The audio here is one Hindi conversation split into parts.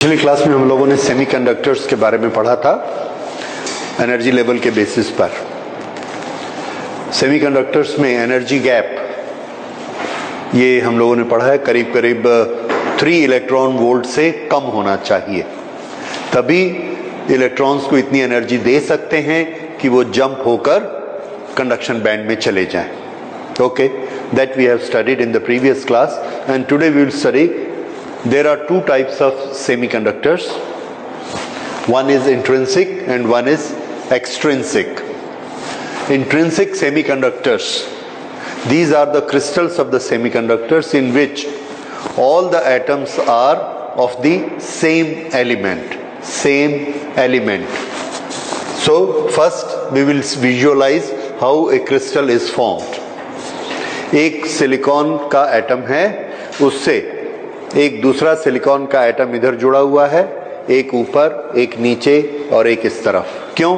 पिछली क्लास में हम लोगों ने सेमीकंडक्टर्स के बारे में पढ़ा था एनर्जी लेवल के बेसिस पर। सेमीकंडक्टर्स में एनर्जी गैप ये हम लोगों ने पढ़ा है करीब करीब 3 इलेक्ट्रॉन वोल्ट से कम होना चाहिए, तभी इलेक्ट्रॉन्स को इतनी एनर्जी दे सकते हैं कि वो जंप होकर कंडक्शन बैंड में चले जाएं। Okay, that we have studied in the previous class, and today we will study there are 2 types of semiconductors. One is intrinsic and one is extrinsic. Intrinsic semiconductors, these are the crystals of the semiconductors in which all the atoms are of the same element. So first we will visualize how a crystal is formed. एक सिलिकॉन का एटम है, उससे एक दूसरा सिलिकॉन का एटम इधर जुड़ा हुआ है, एक ऊपर एक नीचे और एक इस तरफ। क्यों?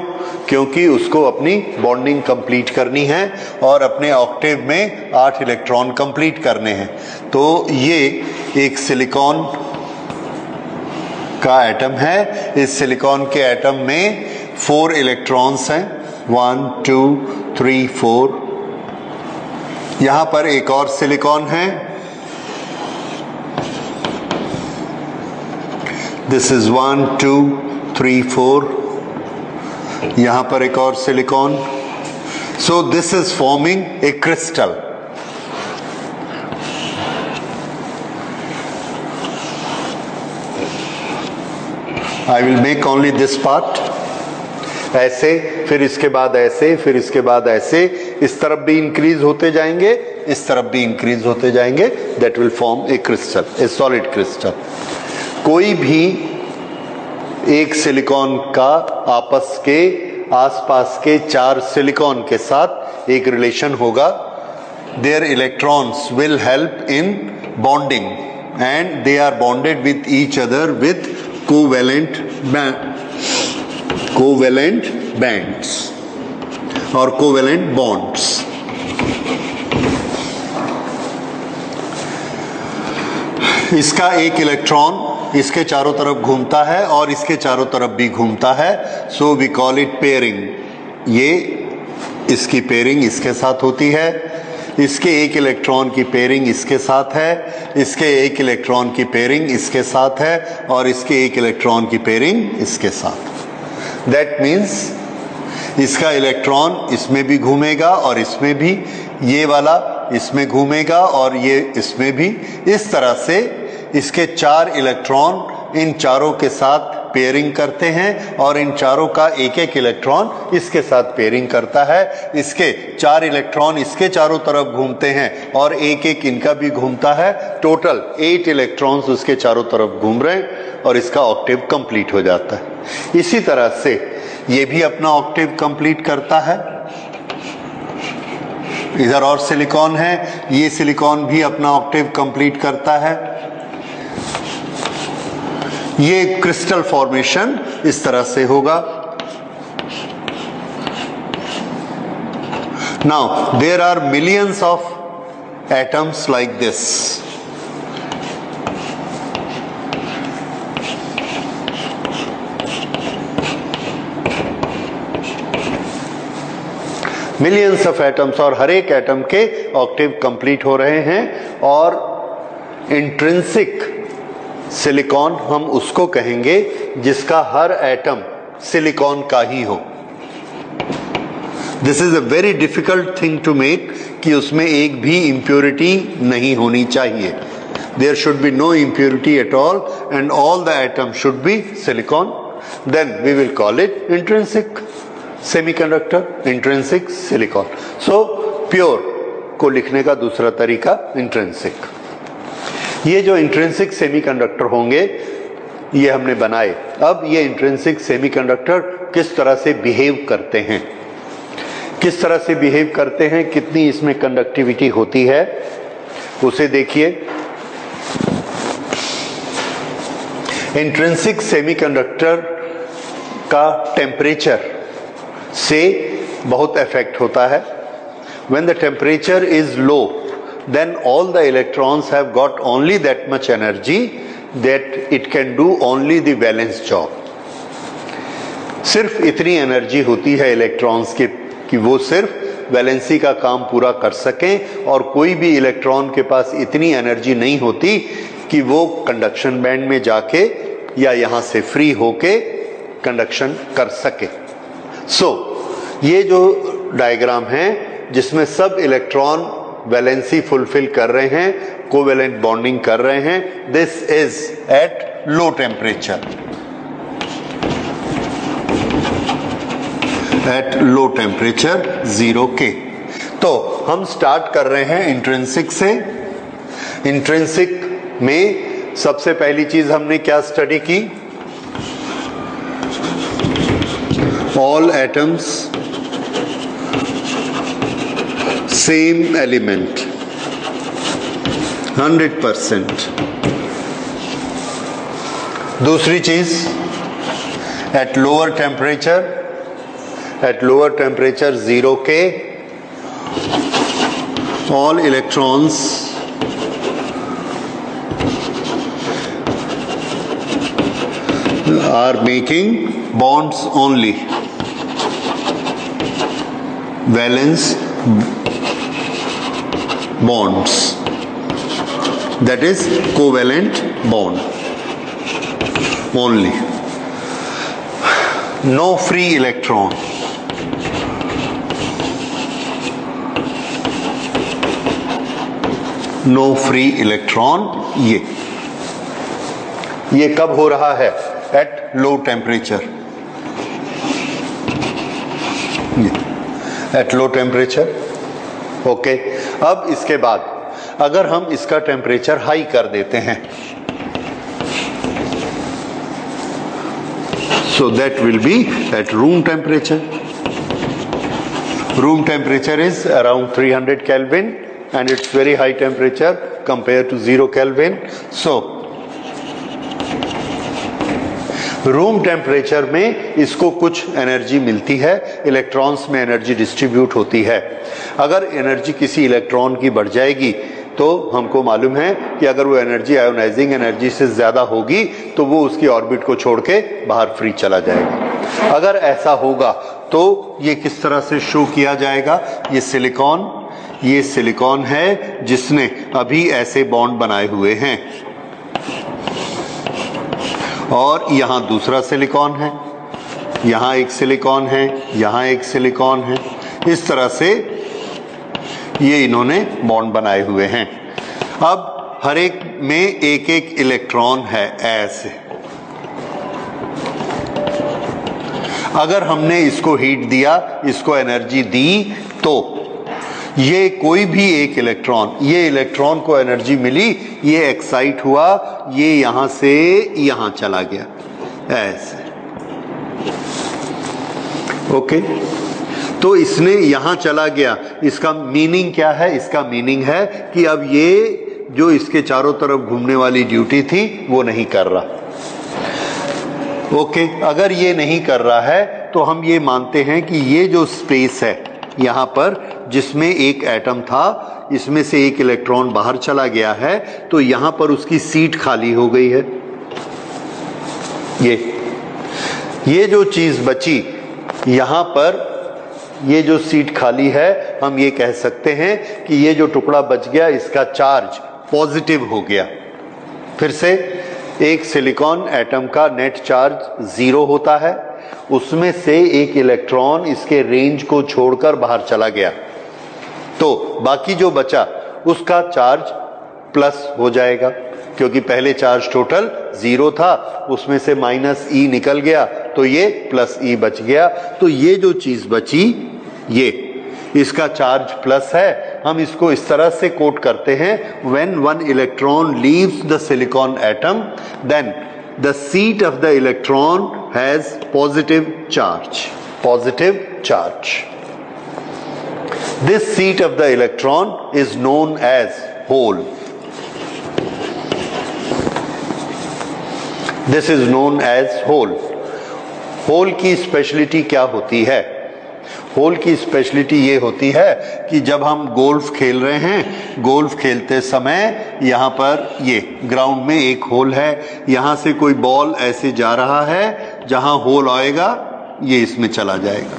क्योंकि उसको अपनी बॉन्डिंग कंप्लीट करनी है और अपने ऑक्टेव में 8 इलेक्ट्रॉन कंप्लीट करने हैं। तो ये एक सिलिकॉन का एटम है, इस सिलिकॉन के एटम में 4 इलेक्ट्रॉन्स हैं, 1 2 3 4। यहां पर एक और सिलिकॉन है, दिस इज 1 2 3 4। यहां पर एक और silicon. So this is forming a crystal. I will make only this part. ऐसे, फिर इसके बाद ऐसे, फिर इसके बाद ऐसे, इस तरफ भी इंक्रीज होते जाएंगे, इस तरफ भी इंक्रीज होते जाएंगे। That will form A crystal, A solid crystal. कोई भी एक सिलिकॉन का आपस के आसपास के 4 सिलिकॉन के साथ एक रिलेशन होगा। There electrons will help in bonding and they are bonded with each other with covalent bands और कोवेलेंट बॉन्ड्स। इसका एक इलेक्ट्रॉन इसके चारों तरफ घूमता है और इसके चारों तरफ भी घूमता है, so we call it pairing. ये इसकी पेयरिंग इसके साथ होती है, इसके एक इलेक्ट्रॉन की पेयरिंग इसके साथ है, इसके एक इलेक्ट्रॉन की पेयरिंग इसके साथ है और इसके एक इलेक्ट्रॉन की पेयरिंग इसके साथ। दैट मीन्स इसका इलेक्ट्रॉन इसमें भी घूमेगा और इसमें भी, ये वाला इसमें घूमेगा और ये इसमें भी। इस तरह से इसके 4 इलेक्ट्रॉन इन चारों के साथ पेयरिंग करते हैं और इन चारों का एक एक इलेक्ट्रॉन इसके साथ पेयरिंग करता है। इसके 4 इलेक्ट्रॉन इसके चारों तरफ घूमते हैं और एक एक इनका भी घूमता है। टोटल 8 इलेक्ट्रॉन्स उसके चारों तरफ घूम रहे हैं और इसका ऑक्टेव कंप्लीट हो जाता है। इसी तरह से ये भी अपना ऑक्टेव कंप्लीट करता है। इधर और सिलिकॉन है, ये सिलिकॉन भी अपना ऑक्टेव कंप्लीट करता है। ये क्रिस्टल फॉर्मेशन इस तरह से होगा। Now there are millions of atoms like this. Millions of atoms, और हर एक एटम के ऑक्टेव कंप्लीट हो रहे हैं। और इंट्रिंसिक सिलिकॉन हम उसको कहेंगे जिसका हर एटम सिलिकॉन का ही हो। This is a very difficult thing to make कि उसमें एक भी इम्प्योरिटी नहीं होनी चाहिए। There should be no impurity at all and all the atom should be silicon. Then we will call it intrinsic semiconductor, intrinsic silicon. So pure को लिखने का दूसरा तरीका इंट्रिंसिक। ये जो इंट्रिंसिक सेमीकंडक्टर होंगे ये हमने बनाए। अब ये इंट्रिंसिक सेमीकंडक्टर किस तरह से बिहेव करते हैं, किस तरह से बिहेव करते हैं, कितनी इसमें कंडक्टिविटी होती है उसे देखिए। इंट्रिंसिक सेमीकंडक्टर का टेम्परेचर से बहुत इफेक्ट होता है। When the temperature is low, then all the electrons have got only that much energy that it can do only the valence job. सिर्फ इतनी एनर्जी होती है इलेक्ट्रॉन्स के कि वो सिर्फ वैलेंसी का काम पूरा कर सकें, और कोई भी इलेक्ट्रॉन के पास इतनी एनर्जी नहीं होती कि वो कंडक्शन बैंड में जाके या यहाँ से फ्री होके कंडक्शन कर सके. ये जो डायग्राम है जिसमें सब इलेक्ट्रॉन वैलेंसी फुलफिल कर रहे हैं, कोवेलेंट बॉन्डिंग कर रहे हैं, this is eight low temperature. At low temperature 0 K. तो हम स्टार्ट कर रहे हैं इंट्रिंसिक से. इंट्रिंसिक में सबसे पहली चीज हमने क्या स्टडी की? All atoms same element 100%. दूसरी चीज at lower temperature 0 K, all electrons are making bonds only, valence bonds, that is covalent bond only. No free electron. No free electron. ये कब हो रहा है? At low temperature. At low temperature. Okay. अब इसके बाद अगर हम इसका टेम्परेचर हाई कर देते हैं, so that will be eight room temperature. Room temperature is around 300 Kelvin and it's very high temperature compared to 0 Kelvin. So room temperature में इसको कुछ एनर्जी मिलती है, इलेक्ट्रॉन्स में एनर्जी डिस्ट्रीब्यूट होती है. अगर एनर्जी किसी इलेक्ट्रॉन की बढ़ जाएगी तो हमको मालूम है कि अगर वो एनर्जी आयोनाइजिंग एनर्जी से ज्यादा होगी तो वो उसकी ऑर्बिट को छोड़ के बाहर फ्री चला जाएगा. अगर ऐसा होगा तो ये किस तरह से शो किया जाएगा? ये सिलिकॉन है जिसने अभी ऐसे बॉन्ड बनाए हुए हैं, और यहां दूसरा सिलिकॉन है, यहां एक सिलिकॉन है, यहां एक सिलिकॉन है. इस तरह से ये इन्होंने बॉन्ड बनाए हुए हैं. अब हर एक में एक एक इलेक्ट्रॉन है ऐसे. अगर हमने इसको हीट दिया, इसको एनर्जी दी, तो ये कोई भी एक इलेक्ट्रॉन, ये इलेक्ट्रॉन को एनर्जी मिली, ये एक्साइट हुआ, ये यहां से यहां चला गया ऐसे. ओके. तो इसने यहां चला गया. इसका मीनिंग क्या है? इसका मीनिंग है कि अब ये जो इसके चारों तरफ घूमने वाली ड्यूटी थी वो नहीं कर रहा. ओके. अगर ये नहीं कर रहा है तो हम ये मानते हैं कि ये जो स्पेस है यहां पर, जिसमें एक एटम था, इसमें से एक इलेक्ट्रॉन बाहर चला गया है, तो यहां पर उसकी सीट खाली हो गई है. ये जो चीज बची यहां पर, ये जो सीट खाली है, हम ये कह सकते हैं कि ये जो टुकड़ा बच गया इसका चार्ज पॉजिटिव हो गया. फिर से एक सिलिकॉन एटम का नेट चार्ज 0 होता है, उसमें से एक इलेक्ट्रॉन इसके रेंज को छोड़कर बाहर चला गया, तो बाकी जो बचा उसका चार्ज प्लस हो जाएगा, क्योंकि पहले चार्ज टोटल 0 था, उसमें से -E निकल गया तो ये +E बच गया. तो ये जो चीज बची, ये इसका चार्ज प्लस है. हम इसको इस तरह से कोट करते हैं, when one electron leaves the silicon atom then the seat of the electron has positive charge. This seat of the electron is known as hole. This is known as hole. Hole की स्पेशलिटी क्या होती है? होल की स्पेशलिटी ये होती है कि जब हम गोल्फ खेल रहे हैं, गोल्फ खेलते समय यहाँ पर ये ग्राउंड में एक होल है, यहाँ से कोई बॉल ऐसे जा रहा है, जहाँ होल आएगा ये इसमें चला जाएगा।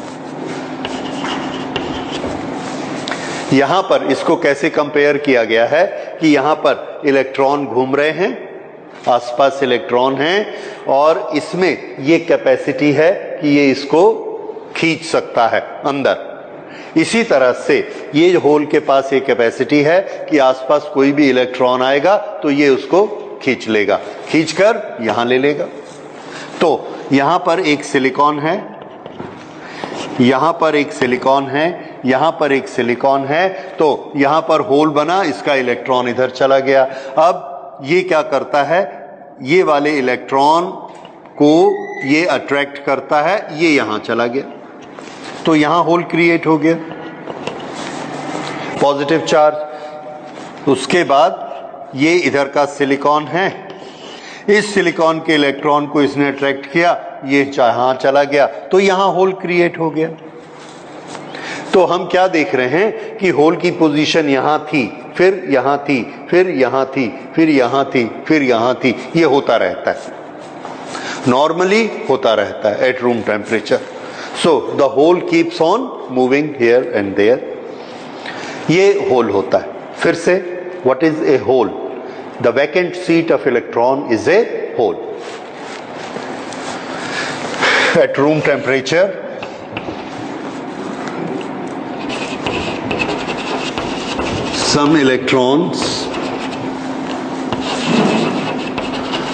यहाँ पर इसको कैसे कंपेयर किया गया है कि यहाँ पर इलेक्ट्रॉन घूम रहे हैं, आसपास इलेक्ट्रॉन हैं और इसमें ये कैपेसिटी है कि ये इसको खींच सकता है अंदर। इसी तरह से ये होल के पास एक कैपेसिटी है कि आसपास कोई भी इलेक्ट्रॉन आएगा तो ये उसको खींच लेगा, खींचकर यहां ले लेगा। तो यहां पर एक सिलिकॉन है, यहां पर एक सिलिकॉन है, यहां पर एक सिलिकॉन है, तो यहां पर होल बना, इसका इलेक्ट्रॉन इधर चला गया। अब ये क्या करता है, ये वाले इलेक्ट्रॉन को ये अट्रैक्ट करता है, ये यहां चला गया, तो यहां होल क्रिएट हो गया, पॉजिटिव चार्ज। उसके बाद ये इधर का सिलिकॉन है, इस सिलिकॉन के इलेक्ट्रॉन को इसने अट्रैक्ट किया, ये यहां चला गया, तो यहां होल क्रिएट हो गया। तो हम क्या देख रहे हैं कि होल की पोजीशन यहां थी, फिर यहां थी, फिर यहां थी, फिर यहां थी, फिर यहां थी, ये होता रहता है, नॉर्मली होता रहता है at room temperature. So the hole keeps on moving here and there, ये होल होता है। फिर से what is a hole? The vacant seat of electron is a hole. At room temperature some electrons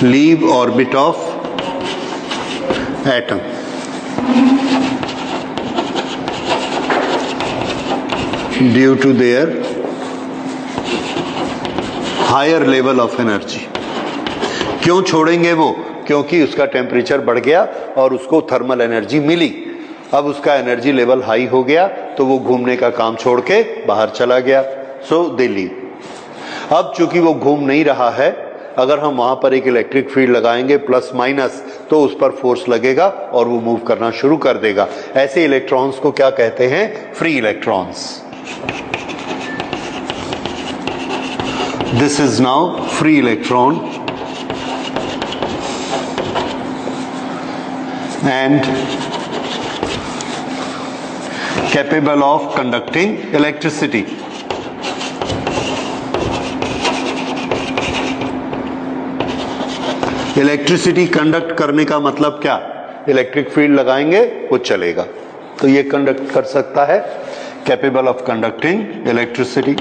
leave orbit of atom. Due to their higher level of energy. क्यों छोड़ेंगे वो? क्योंकि उसका टेम्परेचर बढ़ गया और उसको थर्मल एनर्जी मिली। अब उसका एनर्जी लेवल हाई हो गया तो वो घूमने का काम छोड़ के बाहर चला गया। सो दे लीव। अब चूंकि वो घूम नहीं रहा है, अगर हम वहां पर एक इलेक्ट्रिक फील्ड लगाएंगे प्लस माइनस, तो उस पर फोर्स लगेगा और वो मूव करना शुरू कर देगा। ऐसे इलेक्ट्रॉन्स को क्या कहते हैं? Free electrons. This is now free electron and capable of conducting electricity. Electricity conduct करने का मतलब क्या? इलेक्ट्रिक फील्ड लगाएंगे वो चलेगा, तो ये कंडक्ट कर सकता है, कैपेबल ऑफ कंडक्टिंग इलेक्ट्रिसिटी।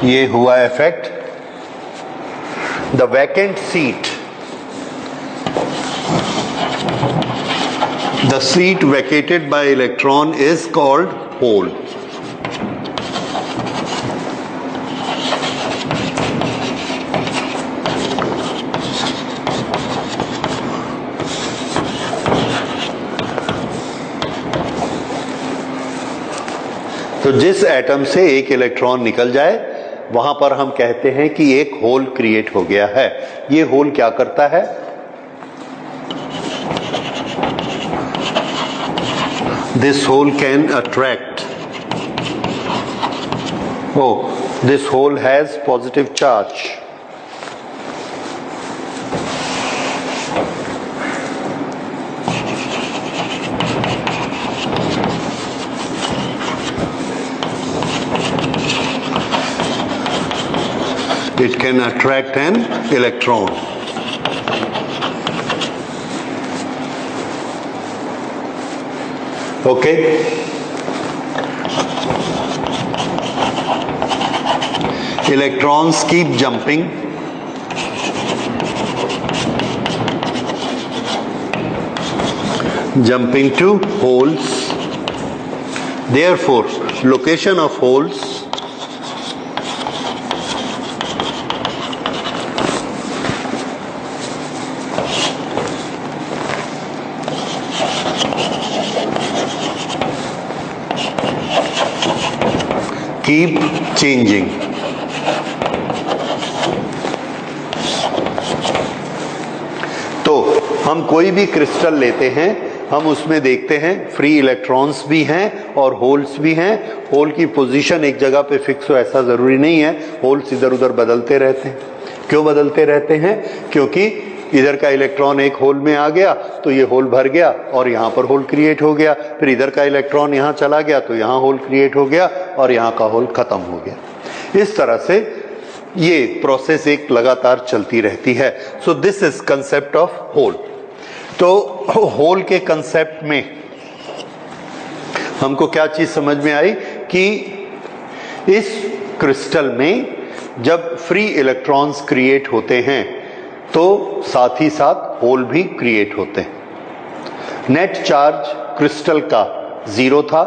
ये हुआ effect. The vacant seat, the seat vacated by electron is called hole. तो जिस एटम से एक इलेक्ट्रॉन निकल जाए वहां पर हम कहते हैं कि एक होल क्रिएट हो गया है। ये होल क्या करता है? This hole can attract, this hole has positive charge. It can attract an electron. Okay? Electrons keep jumping. Jumping to holes. Therefore, location of holes keep changing. तो हम कोई भी क्रिस्टल लेते हैं हम उसमें देखते हैं फ्री इलेक्ट्रॉन्स भी हैं और होल्स भी हैं। होल की पोजीशन एक जगह पे फिक्स हो ऐसा ज़रूरी नहीं है, होल्स इधर उधर बदलते रहते हैं। क्यों बदलते रहते हैं? क्योंकि इधर का इलेक्ट्रॉन एक होल में आ गया तो ये होल भर गया और यहाँ पर होल क्रिएट हो गया, फिर इधर का इलेक्ट्रॉन यहाँ चला गया तो यहाँ होल क्रिएट हो गया और यहाँ का होल खत्म हो गया। इस तरह से ये प्रोसेस एक लगातार चलती रहती है। So this is concept of hole. तो होल के कंसेप्ट में हमको क्या चीज समझ में आई कि इस क्रिस्टल में जब फ्री इलेक्ट्रॉन्स क्रिएट होते हैं तो साथ ही साथ होल भी क्रिएट होते हैं। नेट चार्ज क्रिस्टल का 0 था,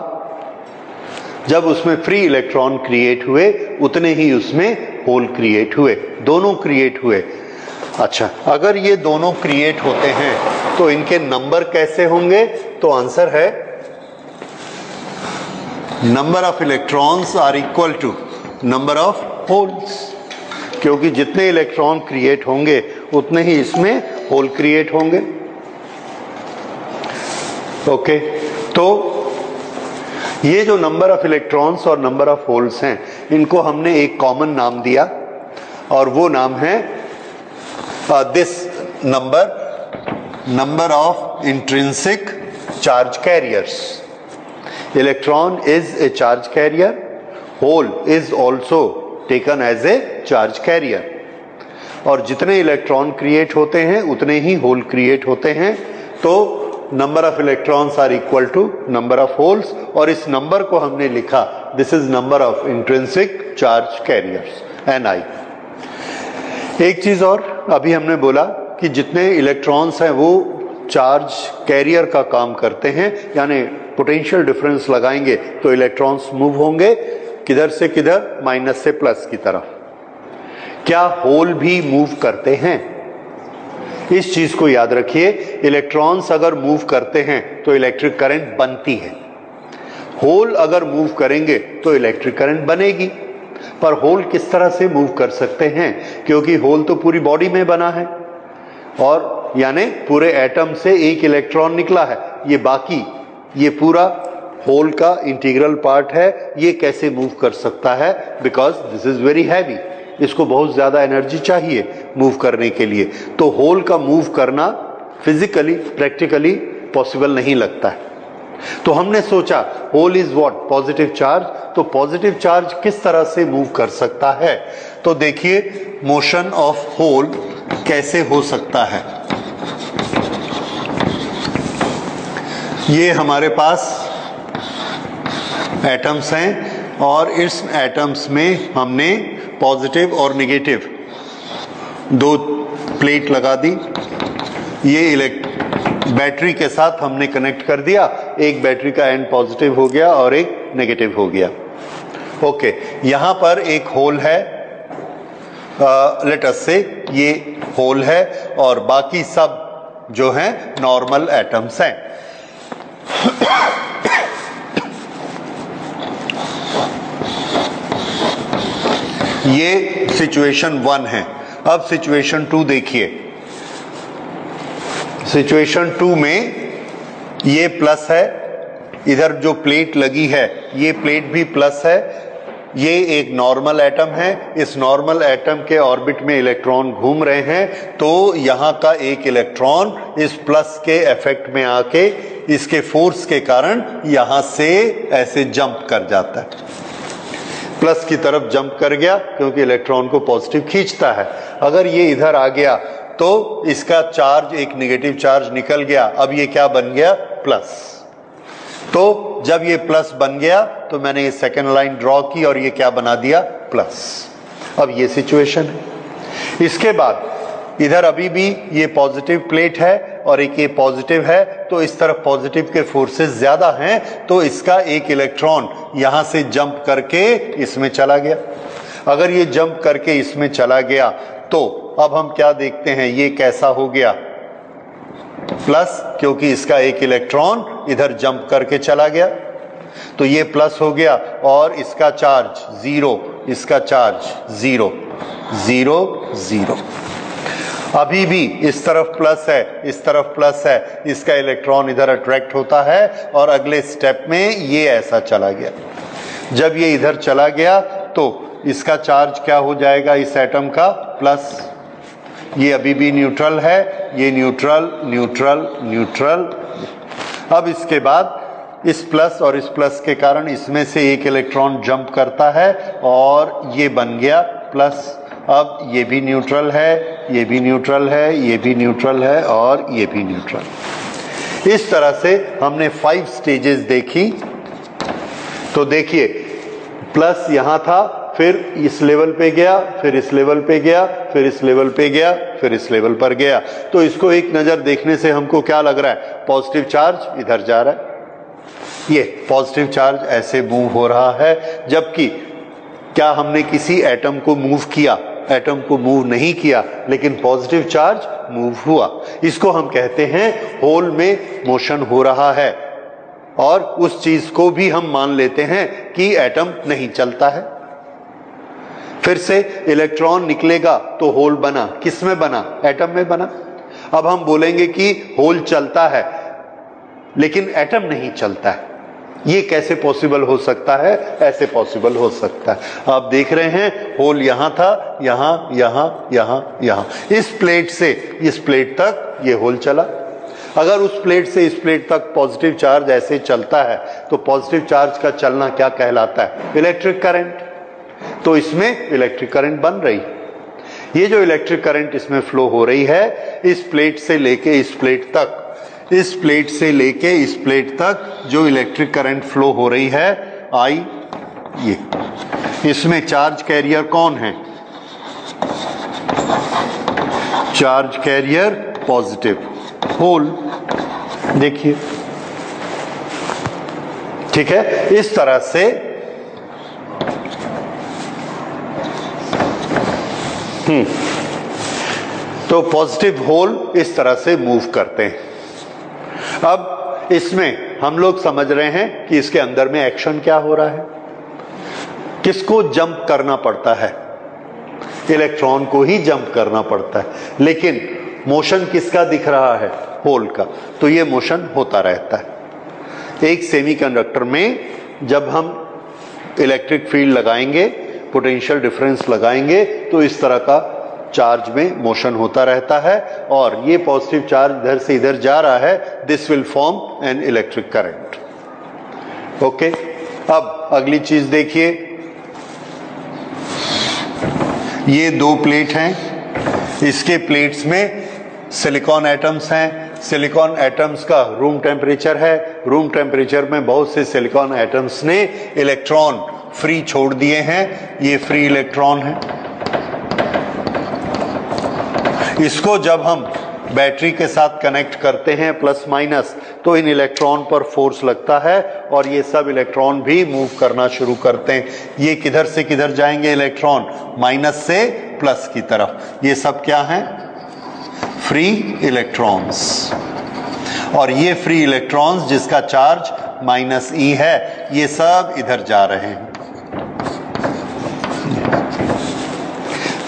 जब उसमें फ्री इलेक्ट्रॉन क्रिएट हुए उतने ही उसमें होल क्रिएट हुए, दोनों क्रिएट हुए। अच्छा, अगर ये दोनों क्रिएट होते हैं तो इनके नंबर कैसे होंगे? तो आंसर है number of electrons are equal to number of holes, क्योंकि जितने इलेक्ट्रॉन क्रिएट होंगे उतने ही इसमें होल क्रिएट होंगे। ओके, तो ये जो नंबर ऑफ इलेक्ट्रॉन्स और नंबर ऑफ होल्स हैं इनको हमने एक कॉमन नाम दिया और वो नाम है this number of intrinsic charge carriers. Electron is a charge carrier, hole is also taken as a charge carrier, और जितने इलेक्ट्रॉन क्रिएट होते हैं उतने ही होल क्रिएट होते हैं। तो number of electrons are equal to number of holes, और इस नंबर को हमने लिखा this is number of intrinsic charge carriers, Ni। एक चीज और, अभी हमने बोला कि जितने इलेक्ट्रॉन्स हैं वो चार्ज कैरियर का काम करते हैं, यानी पोटेंशियल डिफरेंस लगाएंगे तो इलेक्ट्रॉन्स मूव होंगे किधर से किधर, माइनस से प्लस की तरफ। क्या होल भी मूव करते हैं? इस चीज को याद रखिए, इलेक्ट्रॉन्स अगर मूव करते हैं तो इलेक्ट्रिक करंट बनती है, होल अगर मूव करेंगे तो इलेक्ट्रिक करंट बनेगी। पर होल किस तरह से मूव कर सकते हैं? क्योंकि होल तो पूरी बॉडी में बना है और यानी पूरे एटम से एक इलेक्ट्रॉन निकला है, ये बाकी ये पूरा होल का इंटीग्रल पार्ट है, ये कैसे मूव कर सकता है? Because this is very heavy, इसको बहुत ज्यादा एनर्जी चाहिए मूव करने के लिए। तो होल का मूव करना फिजिकली प्रैक्टिकली पॉसिबल नहीं लगता है। तो हमने सोचा hole is what, positive charge. तो पॉजिटिव चार्ज किस तरह से मूव कर सकता है? तो देखिए मोशन ऑफ होल कैसे हो सकता है। ये हमारे पास एटम्स हैं और इस एटम्स में हमने पॉजिटिव और नेगेटिव दो प्लेट लगा दी। ये बैटरी के साथ हमने कनेक्ट कर दिया, एक बैटरी का एंड पॉजिटिव हो गया और एक नेगेटिव हो गया। ओके, यहां पर एक होल है, लेट अस से ये होल है और बाकी सब जो हैं नॉर्मल एटम्स हैं। ये सिचुएशन 1 है। अब सिचुएशन 2 देखिए। सिचुएशन 2 में ये प्लस है, इधर जो प्लेट लगी है ये प्लेट भी प्लस है। ये एक नॉर्मल एटम है, इस नॉर्मल एटम के ऑर्बिट में इलेक्ट्रॉन घूम रहे हैं, तो यहाँ का एक इलेक्ट्रॉन इस प्लस के इफेक्ट में आके इसके फोर्स के कारण यहाँ से ऐसे जंप कर जाता है, प्लस की तरफ जंप कर गया क्योंकि इलेक्ट्रॉन को पॉजिटिव खींचता है। अगर ये इधर आ गया तो इसका चार्ज एक नेगेटिव चार्ज निकल गया, अब ये क्या बन गया? प्लस। तो जब ये प्लस बन गया तो मैंने ये सेकेंड लाइन ड्रॉ की और ये क्या बना दिया? प्लस। अब ये सिचुएशन है। इसके बाद इधर अभी भी ये पॉजिटिव प्लेट है और एक ये पॉजिटिव है, तो इस तरफ पॉजिटिव के फोर्सेस ज्यादा हैं, तो इसका एक इलेक्ट्रॉन यहां से जंप करके इसमें चला गया। अगर ये जंप करके इसमें चला गया तो अब हम क्या देखते हैं, ये कैसा हो गया? प्लस, क्योंकि इसका एक इलेक्ट्रॉन इधर जंप करके चला गया, तो ये प्लस हो गया और इसका चार्ज 0, इसका चार्ज 0, 0, 0। अभी भी इस तरफ प्लस है, इस तरफ प्लस है, इसका इलेक्ट्रॉन इधर अट्रैक्ट होता है और अगले स्टेप में ये ऐसा चला गया। जब ये इधर चला गया तो इसका चार्ज क्या हो जाएगा इस एटम का, प्लस। ये अभी भी न्यूट्रल है, ये न्यूट्रल न्यूट्रल न्यूट्रल। अब इसके बाद इस प्लस और इस प्लस के कारण इसमें से एक इलेक्ट्रॉन जंप करता है और ये बन गया प्लस। अब ये भी न्यूट्रल है, ये भी न्यूट्रल है, ये भी न्यूट्रल है और ये भी न्यूट्रल। इस तरह से हमने 5 स्टेजेस देखी। तो देखिए प्लस यहाँ था, फिर इस लेवल पे गया, फिर इस लेवल पे गया, फिर इस लेवल पे गया, फिर इस लेवल पर गया। तो इसको एक नज़र देखने से हमको क्या लग रहा है, पॉजिटिव चार्ज इधर जा रहा है, ये पॉजिटिव चार्ज ऐसे मूव हो रहा है। जबकि क्या हमने किसी एटम को मूव किया, एटम को मूव नहीं किया, लेकिन पॉजिटिव चार्ज मूव हुआ। इसको हम कहते हैं होल में मोशन हो रहा है। और उस चीज को भी हम मान लेते हैं कि एटम नहीं चलता है। फिर से इलेक्ट्रॉन निकलेगा तो होल बना, किस में बना, एटम में बना। अब हम बोलेंगे कि होल चलता है लेकिन एटम नहीं चलता है, ये कैसे पॉसिबल हो सकता है? ऐसे पॉसिबल हो सकता है। आप देख रहे हैं होल यहां था, यहां यहां यहां यहां, इस प्लेट से इस प्लेट तक ये होल चला। अगर उस प्लेट से इस प्लेट तक पॉजिटिव चार्ज ऐसे चलता है तो पॉजिटिव चार्ज का चलना क्या कहलाता है, इलेक्ट्रिक करंट। तो इसमें इलेक्ट्रिक करंट बन रही। ये जो इलेक्ट्रिक करंट इसमें फ्लो हो रही है, इस प्लेट से लेके इस प्लेट तक, इस प्लेट से लेके इस प्लेट तक जो इलेक्ट्रिक करंट फ्लो हो रही है आई, ये इसमें चार्ज कैरियर कौन है, चार्ज कैरियर पॉजिटिव होल। देखिए ठीक है, इस तरह से तो पॉजिटिव होल इस तरह से मूव करते हैं। अब इसमें हम लोग समझ रहे हैं कि इसके अंदर में एक्शन क्या हो रहा है, किसको जंप करना पड़ता है, इलेक्ट्रॉन को ही जंप करना पड़ता है। लेकिन मोशन किसका दिख रहा है, होल का। तो ये मोशन होता रहता है। एक सेमीकंडक्टर में जब हम इलेक्ट्रिक फील्ड लगाएंगे, पोटेंशियल डिफरेंस लगाएंगे, तो इस तरह का चार्ज में मोशन होता रहता है और ये पॉजिटिव चार्ज इधर से इधर जा रहा है, this will form an electric current. Okay, अब अगली चीज देखिए, ये 2 प्लेट हैं, इसके प्लेट्स में सिलिकॉन एटम्स हैं। सिलिकॉन एटम्स का रूम टेम्परेचर है, रूम टेम्परेचर में बहुत से सिलिकॉन एटम्स ने इलेक्ट्रॉन फ्री छोड़ दिए हैं, ये फ्री इलेक्ट्रॉन है। इसको जब हम बैटरी के साथ कनेक्ट करते हैं प्लस माइनस, तो इन इलेक्ट्रॉन पर फोर्स लगता है और ये सब इलेक्ट्रॉन भी मूव करना शुरू करते हैं। ये किधर से किधर जाएंगे इलेक्ट्रॉन, माइनस से प्लस की तरफ। ये सब क्या हैं, फ्री इलेक्ट्रॉन्स। और ये फ्री इलेक्ट्रॉन्स जिसका चार्ज -e है, ये सब इधर जा रहे हैं।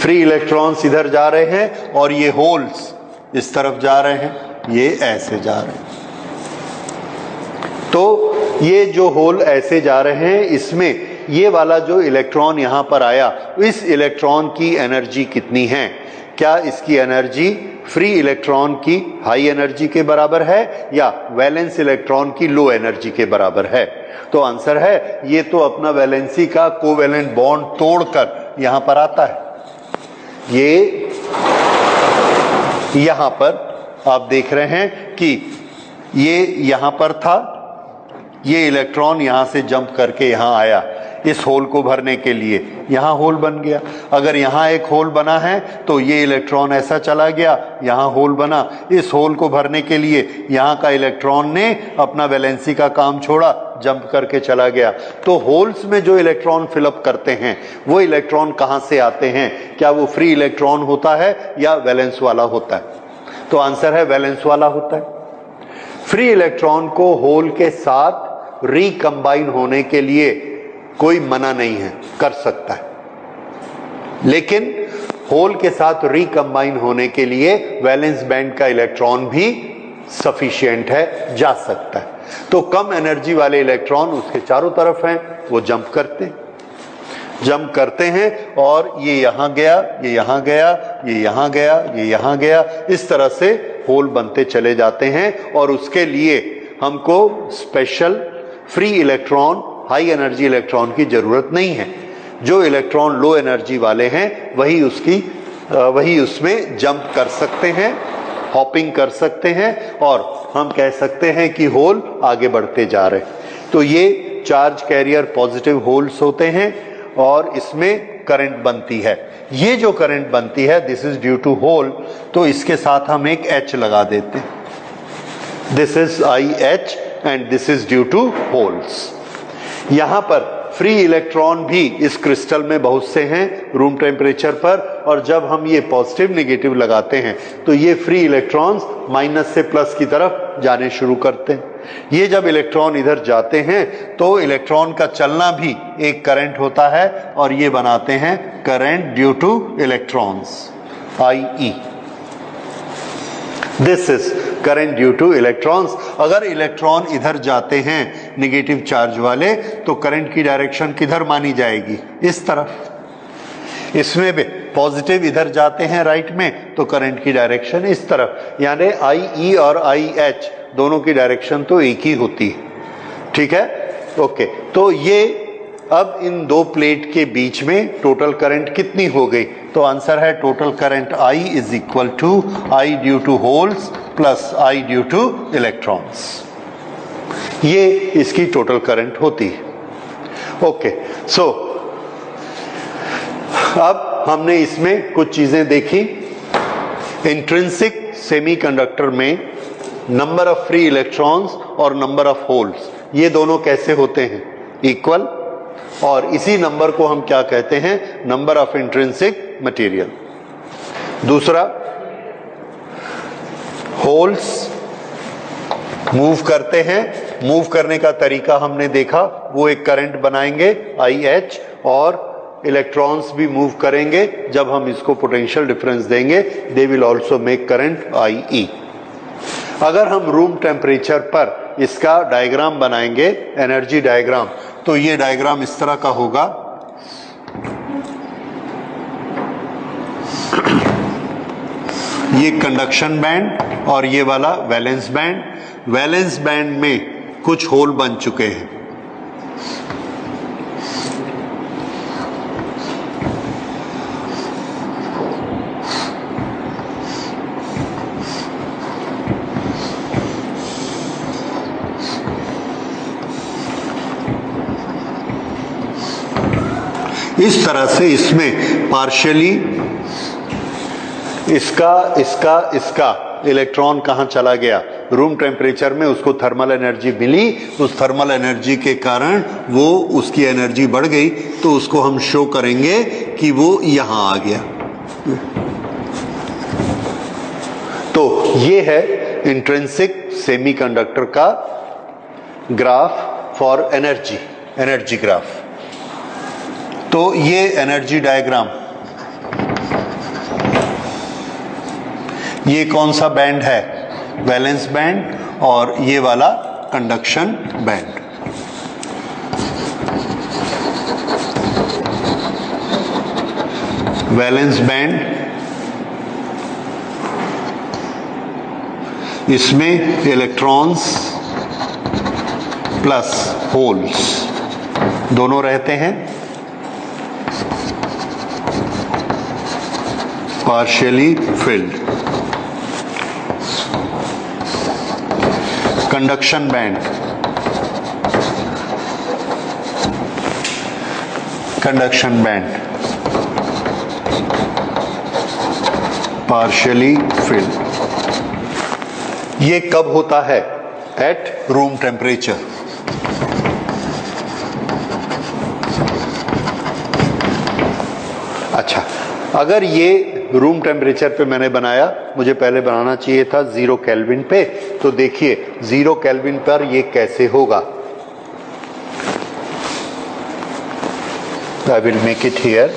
फ्री इलेक्ट्रॉन्स इधर जा रहे हैं और ये होल्स इस तरफ जा रहे हैं, ये ऐसे जा रहे हैं। तो ये जो होल ऐसे जा रहे हैं, इसमें ये वाला जो इलेक्ट्रॉन यहां पर आया, इस इलेक्ट्रॉन की एनर्जी कितनी है? क्या इसकी एनर्जी फ्री इलेक्ट्रॉन की हाई एनर्जी के बराबर है या वैलेंस इलेक्ट्रॉन की लो एनर्जी के बराबर है? तो आंसर है, ये तो अपना वैलेंसी का कोवेलेंट बॉन्ड तोड़कर यहां पर आता है। ये यहां पर आप देख रहे हैं कि ये यहां पर था, ये इलेक्ट्रॉन यहां से जंप करके यहां आया इस होल को भरने के लिए, यहां होल बन गया। अगर यहां एक होल बना है तो ये इलेक्ट्रॉन ऐसा चला गया, यहां होल बना। इस होल को भरने के लिए यहां का इलेक्ट्रॉन ने अपना वैलेंसी का काम छोड़ा, जंप करके चला गया। तो होल्स में जो इलेक्ट्रॉन फिलअप करते हैं, वो इलेक्ट्रॉन कहां से आते हैं? क्या वो फ्री इलेक्ट्रॉन होता है या वैलेंस वाला होता है? तो आंसर है वैलेंस वाला होता है। फ्री इलेक्ट्रॉन को होल के साथ रिकंबाइन होने के लिए कोई मना नहीं है, कर सकता है। लेकिन होल के साथ रिकम्बाइन होने के लिए वैलेंस बैंड का इलेक्ट्रॉन भी सफिशिएंट है, जा सकता है। तो कम एनर्जी वाले इलेक्ट्रॉन उसके चारों तरफ हैं, वो जंप करते हैं और ये यहां गया, ये यहां गया, ये यहां गया, ये यहां गया, इस तरह से होल बनते चले जाते हैं। और उसके लिए हमको special free electron, high energy electron की जरूरत नहीं है। जो इलेक्ट्रॉन लो एनर्जी वाले हैं वही उसमें जंप कर सकते हैं, हॉपिंग कर सकते हैं, और हम कह सकते हैं कि होल आगे बढ़ते जा रहे हैं। तो ये चार्ज कैरियर पॉजिटिव होल्स होते हैं और इसमें करंट बनती है। ये जो करंट बनती है this is due to hole, तो इसके साथ हम एक H लगा देते हैं। This is IH and this is due to holes. यहां पर फ्री इलेक्ट्रॉन भी इस क्रिस्टल में बहुत से हैं रूम टेम्परेचर पर, और जब हम ये पॉजिटिव नेगेटिव लगाते हैं तो ये फ्री इलेक्ट्रॉन्स माइनस से प्लस की तरफ जाने शुरू करते हैं। ये जब इलेक्ट्रॉन इधर जाते हैं तो इलेक्ट्रॉन का चलना भी एक करंट होता है, और ये बनाते हैं current due to electrons, IE। This is current due to electrons. अगर इलेक्ट्रॉन इधर जाते हैं नेगेटिव चार्ज वाले, तो करंट की डायरेक्शन किधर मानी जाएगी? इस तरफ। इसमें भी पॉजिटिव इधर जाते हैं राइट में, तो करंट की डायरेक्शन इस तरफ। यानी IE और IH दोनों की डायरेक्शन तो एक ही होती है, ठीक है, ओके। तो ये अब इन दो प्लेट के बीच में टोटल करंट कितनी हो गई? तो आंसर है total current I is equal to I due to holes plus I due to electrons. ये इसकी टोटल करंट होती है, ओके। सो अब हमने इसमें कुछ चीजें देखी। इंट्रिंसिक सेमीकंडक्टर में नंबर ऑफ फ्री इलेक्ट्रॉन्स और नंबर ऑफ होल्स, ये दोनों कैसे होते हैं? इक्वल। और इसी नंबर को हम क्या कहते हैं? Number of intrinsic material. दूसरा, होल्स मूव करते हैं, मूव करने का तरीका हमने देखा, वो एक करंट बनाएंगे IH, और इलेक्ट्रॉन्स भी मूव करेंगे। जब हम इसको पोटेंशियल डिफरेंस देंगे they will also make current IE। अगर हम रूम टेम्परेचर पर इसका डायग्राम बनाएंगे, एनर्जी डायग्राम, तो ये डायग्राम इस तरह का होगा। ये कंडक्शन बैंड और ये वाला वैलेंस बैंड। वैलेंस बैंड में कुछ होल बन चुके हैं, इस तरह से इसमें पार्शियली इसका इलेक्ट्रॉन कहाँ चला गया? रूम टेम्परेचर में उसको थर्मल एनर्जी मिली, उस थर्मल एनर्जी के कारण वो उसकी एनर्जी बढ़ गई, तो उसको हम शो करेंगे कि वो यहां आ गया। तो ये है इंट्रिंसिक सेमीकंडक्टर का ग्राफ फॉर एनर्जी ग्राफ। तो ये एनर्जी डायग्राम, ये कौन सा बैंड है? वैलेंस बैंड, और ये वाला कंडक्शन बैंड। वैलेंस बैंड, इसमें इलेक्ट्रॉन्स प्लस होल्स दोनों रहते हैं, partially field. Conduction band, partially field. ये कब होता है? At room temperature. अच्छा, अगर ये रूम टेम्परेचर पे मैंने बनाया, मुझे पहले बनाना चाहिए था 0 केल्विन पे, तो देखिए 0 केल्विन पर ये कैसे होगा। I will make it here.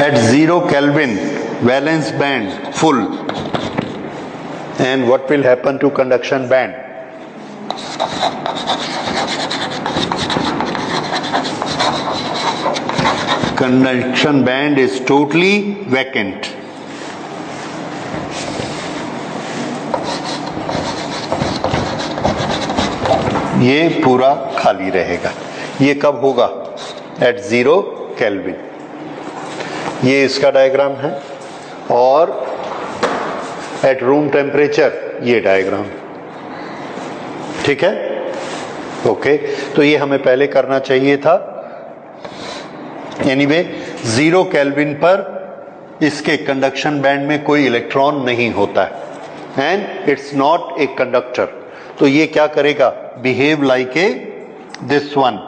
At 0 Kelvin, valence band full. And what will happen to conduction band? Conduction band is totally vacant. ये पूरा खाली रहेगा. ये कब होगा? At 0 Kelvin. ये इसका डायग्राम है और एट रूम टेम्परेचर ये डायग्राम. ठीक है, ओके. तो ये हमें पहले करना चाहिए था. एनीवे 0 केल्विन पर इसके कंडक्शन बैंड में कोई इलेक्ट्रॉन नहीं होता है and it's not a conductor. तो ये क्या करेगा? Behave like a this one.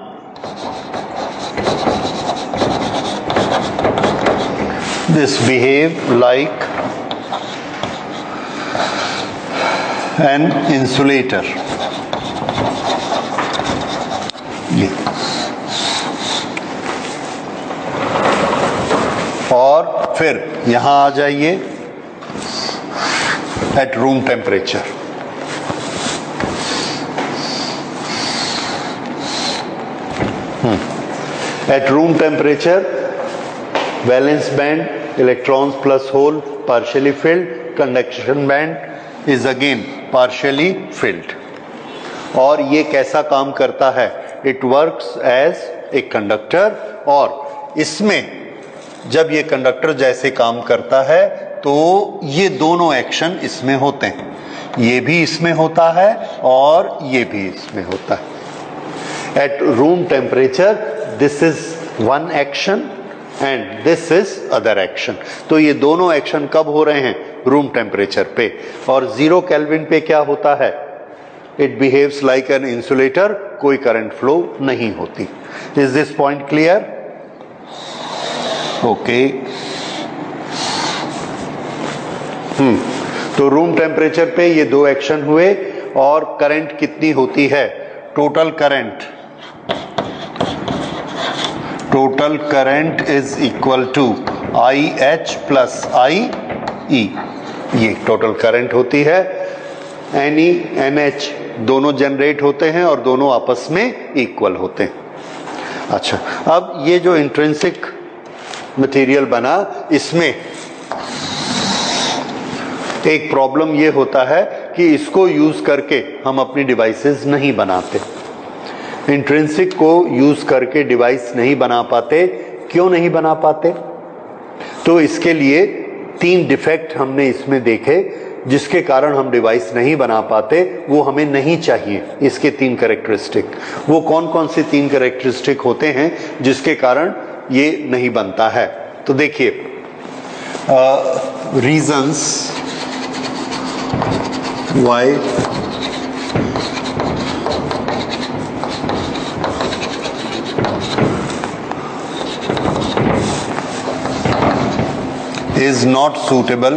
This behave like an insulator. ये और फिर यहां आ जाइए eight room temperature. Eight room temperature valence band electrons plus hole partially filled, conduction band is again partially filled. और ये कैसा काम करता है? It works as a conductor. और इसमें जब ये कंडक्टर जैसे काम करता है तो ये दोनों एक्शन इसमें होते हैं. ये भी इसमें होता है और ये भी इसमें होता है. At room temperature this is one action and this is other action. तो ये दोनों एक्शन कब हो रहे हैं? रूम टेम्परेचर पे. और 0 केल्विन पे क्या होता है? It behaves like an insulator. कोई करंट फ्लो नहीं होती. Is this point clear? Okay. तो रूम टेम्परेचर पे ये दो एक्शन हुए और करंट कितनी होती है? Total current is equal to IH plus IE. ये टोटल करंट होती है. NE NH दोनों जनरेट होते हैं और दोनों आपस में इक्वल होते हैं. अच्छा, अब ये जो इंट्रिंसिक मटेरियल बना, इसमें एक प्रॉब्लम ये होता है कि इसको यूज करके हम अपनी डिवाइसेस नहीं बनाते. इंट्रिंसिक को यूज करके डिवाइस नहीं बना पाते. क्यों नहीं बना पाते? तो इसके लिए 3 डिफेक्ट हमने इसमें देखे जिसके कारण हम डिवाइस नहीं बना पाते. वो हमें नहीं चाहिए. इसके 3 कैरेक्टरिस्टिक. वो कौन कौन से 3 कैरेक्टरिस्टिक होते हैं जिसके कारण ये नहीं बनता है? तो देखिए, reasons Y is not suitable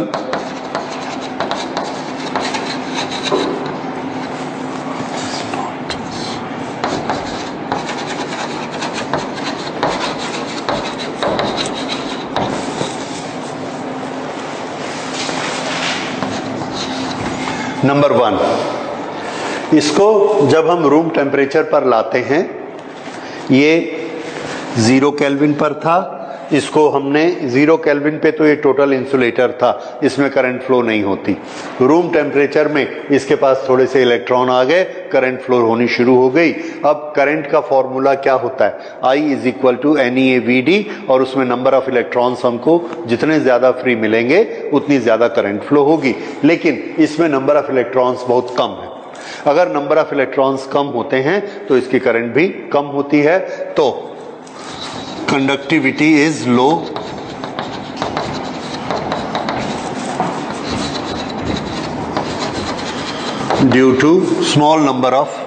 number 1, इसको जब हम रूम टेम्परेचर पर लाते हैं, ये 0 केल्विन पर था. इसको हमने 0 केल्विन पे तो ये टोटल इंसुलेटर था, इसमें करंट फ्लो नहीं होती। रूम टेम्परेचर में इसके पास थोड़े से इलेक्ट्रॉन आ गए, करंट फ्लो होनी शुरू हो गई। अब करंट का फॉर्मूला क्या होता है, I = NeAVD, और उसमें नंबर ऑफ इलेक्ट्रॉन्स हमको जितने ज़्यादा फ्री मिलेंगे उतनी ज़्यादा करंट फ्लो होगी। लेकिन इसमें नंबर ऑफ इलेक्ट्रॉन्स बहुत कम है। अगर नंबर ऑफ इलेक्ट्रॉन्स कम होते हैं तो इसकी करंट भी कम होती है, तो conductivity is low due to small number of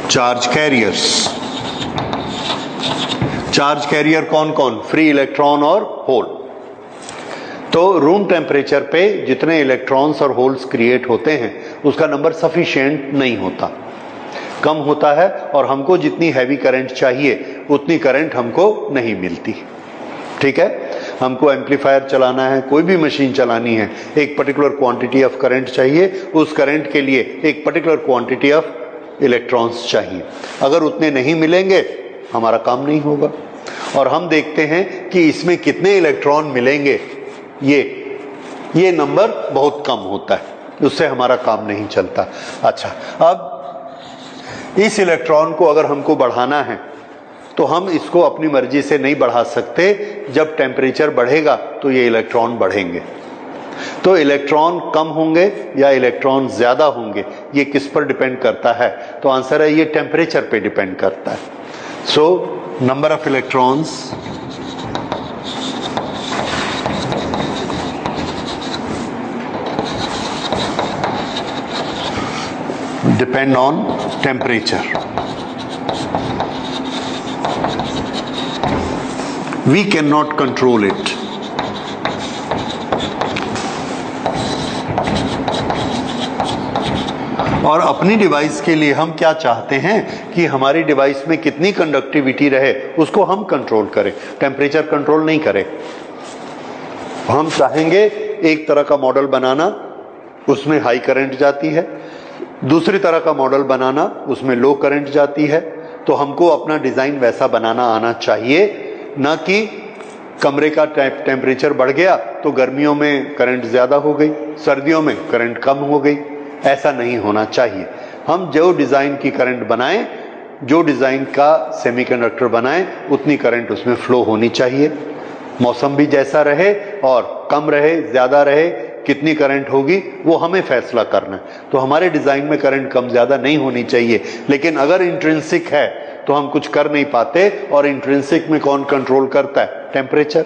charge carriers. Charge carrier कौन कौन, फ्री इलेक्ट्रॉन और होल। तो रूम टेम्परेचर पे जितने इलेक्ट्रॉन्स और होल्स क्रिएट होते हैं उसका नंबर सफिशिएंट नहीं होता, कम होता है, और हमको जितनी हैवी करंट चाहिए उतनी करंट हमको नहीं मिलती। ठीक है, हमको एम्पलीफायर चलाना है, कोई भी मशीन चलानी है, एक पर्टिकुलर क्वांटिटी ऑफ करंट चाहिए, उस करंट के लिए एक पर्टिकुलर क्वांटिटी ऑफ इलेक्ट्रॉन्स चाहिए। अगर उतने नहीं मिलेंगे हमारा काम नहीं होगा। और हम देखते हैं कि इसमें कितने इलेक्ट्रॉन मिलेंगे, ये नंबर बहुत कम होता है, उससे हमारा काम नहीं चलता। अच्छा, अब इस इलेक्ट्रॉन को अगर हमको बढ़ाना है तो हम इसको अपनी मर्जी से नहीं बढ़ा सकते। जब टेम्परेचर बढ़ेगा तो ये इलेक्ट्रॉन बढ़ेंगे। तो इलेक्ट्रॉन कम होंगे या इलेक्ट्रॉन ज्यादा होंगे, ये किस पर डिपेंड करता है? तो आंसर है ये टेम्परेचर पे डिपेंड करता है। So number of electrons depend on temperature. We cannot control it. और अपनी डिवाइस के लिए हम क्या चाहते हैं कि हमारी डिवाइस में कितनी कंडक्टिविटी रहे उसको हम कंट्रोल करें, टेम्परेचर कंट्रोल नहीं करें। हम चाहेंगे एक तरह का मॉडल बनाना, उसमें हाई करंट जाती है, दूसरी तरह का मॉडल बनाना उसमें लो करंट जाती है। तो हमको अपना डिजाइन वैसा बनाना आना चाहिए, ना कि कमरे का टेम्परेचर बढ़ गया तो गर्मियों में करंट ज्यादा हो गई, सर्दियों में करंट कम हो गई। ऐसा नहीं होना चाहिए। हम जो डिजाइन की करंट बनाएं, जो डिजाइन का सेमीकंडक्टर बनाएं, उतनी करंट उसमें फ्लो होनी चाहिए। मौसम भी जैसा रहे और कम रहे ज्यादा रहे, कितनी करंट होगी वो हमें फैसला करना है। तो हमारे डिजाइन में करंट कम ज्यादा नहीं होनी चाहिए। लेकिन अगर इंट्रिंसिक है तो हम कुछ कर नहीं पाते, और इंट्रिंसिक में कौन कंट्रोल करता है? Temperature.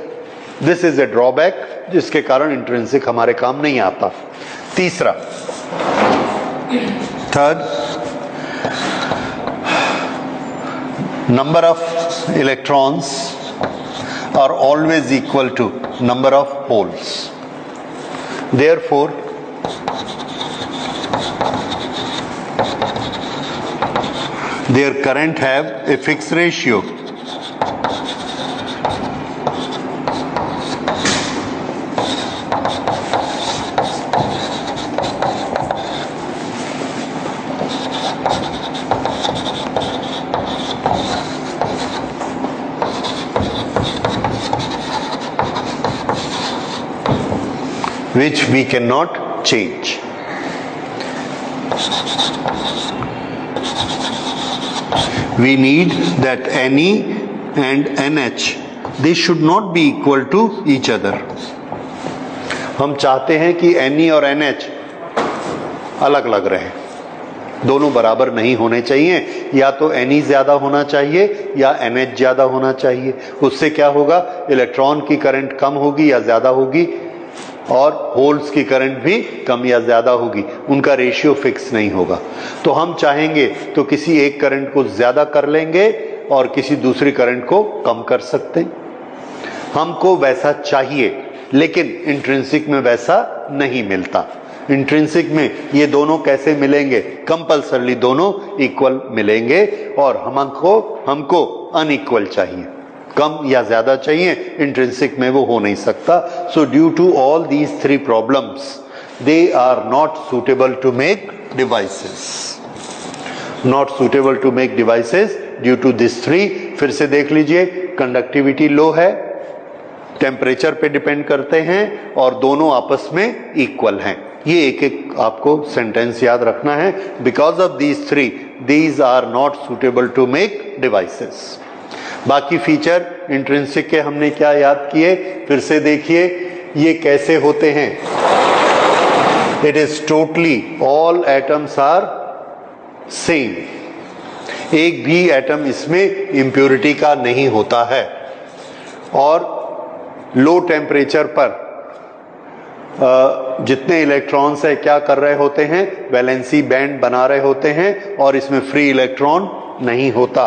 This is a drawback, जिसके कारण इंट्रिंसिक हमारे काम नहीं आता। तीसरा, third, number of electrons are always equal to number of holes. Therefore, their current have a fixed ratio. Which we cannot change. We need that Ne and NH, they should not be equal to each other. हम चाहते हैं कि Ne और NH अलग अलग रहे, दोनों बराबर नहीं होने चाहिए। या तो Ne ज्यादा होना चाहिए या NH ज्यादा होना चाहिए। उससे क्या होगा? इलेक्ट्रॉन की करंट कम होगी या ज्यादा होगी, और होल्स की करंट भी कम या ज्यादा होगी, उनका रेशियो फिक्स नहीं होगा। तो हम चाहेंगे तो किसी एक करंट को ज्यादा कर लेंगे और किसी दूसरी करंट को कम कर सकते हैं। हमको वैसा चाहिए, लेकिन इंट्रिंसिक में वैसा नहीं मिलता। इंट्रिंसिक में ये दोनों कैसे मिलेंगे? कंपल्सरली दोनों इक्वल मिलेंगे, और हमको अनइक्वल चाहिए, कम या ज्यादा चाहिए। इंट्रिंसिक में वो हो नहीं सकता। So due to all these 3 problems, they are not suitable to make devices. Not suitable to make devices due to this 3। फिर से देख लीजिए, कंडक्टिविटी लो है, टेम्परेचर पे डिपेंड करते हैं और दोनों आपस में इक्वल हैं। ये एक एक आपको सेंटेंस याद रखना है। Because of these 3 these are not suitable to make devices. बाकी फीचर इंट्रिंसिक के हमने क्या याद किए, फिर से देखिए ये कैसे होते हैं। It is totally all atoms are same, एक भी एटम इसमें इम्प्योरिटी का नहीं होता है। और लो टेम्परेचर पर जितने इलेक्ट्रॉन्स है क्या कर रहे होते हैं, वैलेंसी बैंड बना रहे होते हैं और इसमें फ्री इलेक्ट्रॉन नहीं होता।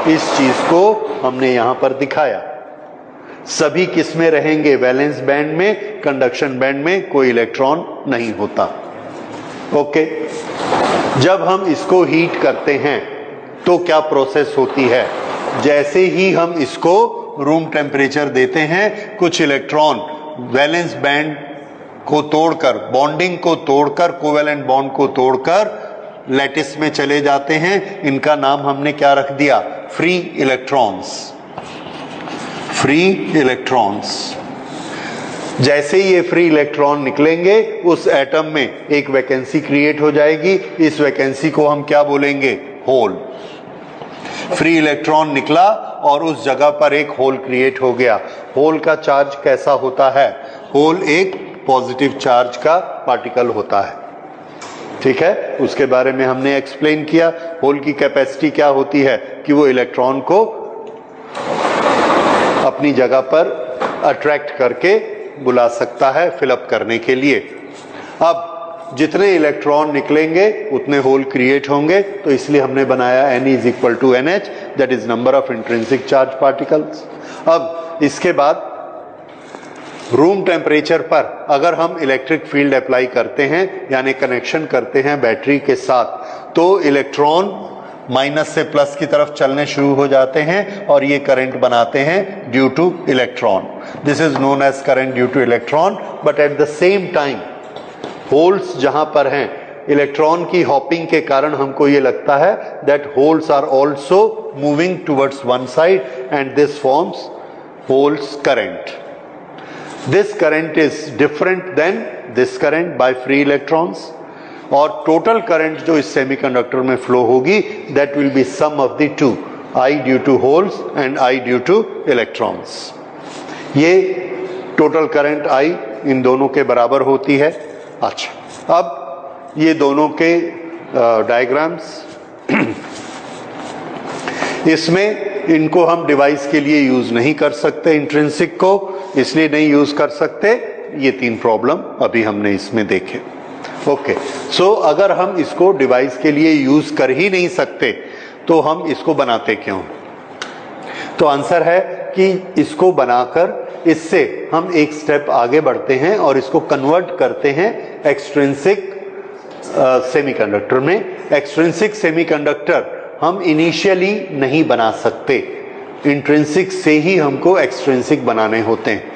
इस चीज को हमने यहां पर दिखाया। सभी किस में रहेंगे, वैलेंस बैंड में, कंडक्शन बैंड में कोई इलेक्ट्रॉन नहीं होता। ओके, जब हम इसको हीट करते हैं तो क्या प्रोसेस होती है। जैसे ही हम इसको रूम टेम्परेचर देते हैं, कुछ इलेक्ट्रॉन वैलेंस बैंड को तोड़कर, बॉन्डिंग को तोड़कर, कोवेलेंट बॉन्ड को तोड़कर लैटिस में चले जाते हैं। इनका नाम हमने क्या रख दिया, फ्री इलेक्ट्रॉन्स। Free electrons. जैसे ही ये फ्री इलेक्ट्रॉन निकलेंगे उस एटम में एक वैकेंसी क्रिएट हो जाएगी। इस वैकेंसी को हम क्या बोलेंगे, होल। फ्री इलेक्ट्रॉन निकला और उस जगह पर एक होल क्रिएट हो गया। होल का चार्ज कैसा होता है, होल एक पॉजिटिव चार्ज का पार्टिकल होता है। ठीक है, उसके बारे में हमने एक्सप्लेन किया। होल की कैपेसिटी क्या होती है कि वो इलेक्ट्रॉन को अपनी जगह पर अट्रैक्ट करके बुला सकता है फिलअप करने के लिए। अब जितने इलेक्ट्रॉन निकलेंगे उतने होल क्रिएट होंगे, तो इसलिए हमने बनाया n is equal to NH, that is number of intrinsic charge particles. अब इसके बाद रूम टेम्परेचर पर अगर हम इलेक्ट्रिक फील्ड अप्लाई करते हैं, यानी कनेक्शन करते हैं बैटरी के साथ, तो इलेक्ट्रॉन माइनस से प्लस की तरफ चलने शुरू हो जाते हैं और ये करंट बनाते हैं due to electron. This is known as current due to electron. But at the same time holes जहां पर हैं, इलेक्ट्रॉन की हॉपिंग के कारण हमको ये लगता है that holes are also moving towards one side and this forms holes current. This current is different than this current by free electrons, और टोटल करंट जो इस सेमीकंडक्टर में फ्लो होगी that will be sum of the two, I due to holes and I due to electrons। ये टोटल करंट I इन दोनों के बराबर होती है। अच्छा, अब ये दोनों के डायग्राम्स इसमें इनको हम डिवाइस के लिए यूज नहीं कर सकते, इंट्रिंसिक को इसलिए नहीं यूज कर सकते। ये 3 प्रॉब्लम अभी हमने इसमें देखे। ओके, सो अगर हम इसको डिवाइस के लिए यूज कर ही नहीं सकते तो हम इसको बनाते क्यों। तो आंसर है कि इसको बनाकर इससे हम एक स्टेप आगे बढ़ते हैं और इसको कन्वर्ट करते हैं एक्सट्रिंसिक सेमीकंडक्टर में। एक्सट्रिंसिक सेमीकंडक्टर हम इनिशियली नहीं बना सकते, इंट्रिंसिक से ही हमको एक्सट्रिंसिक बनाने होते हैं।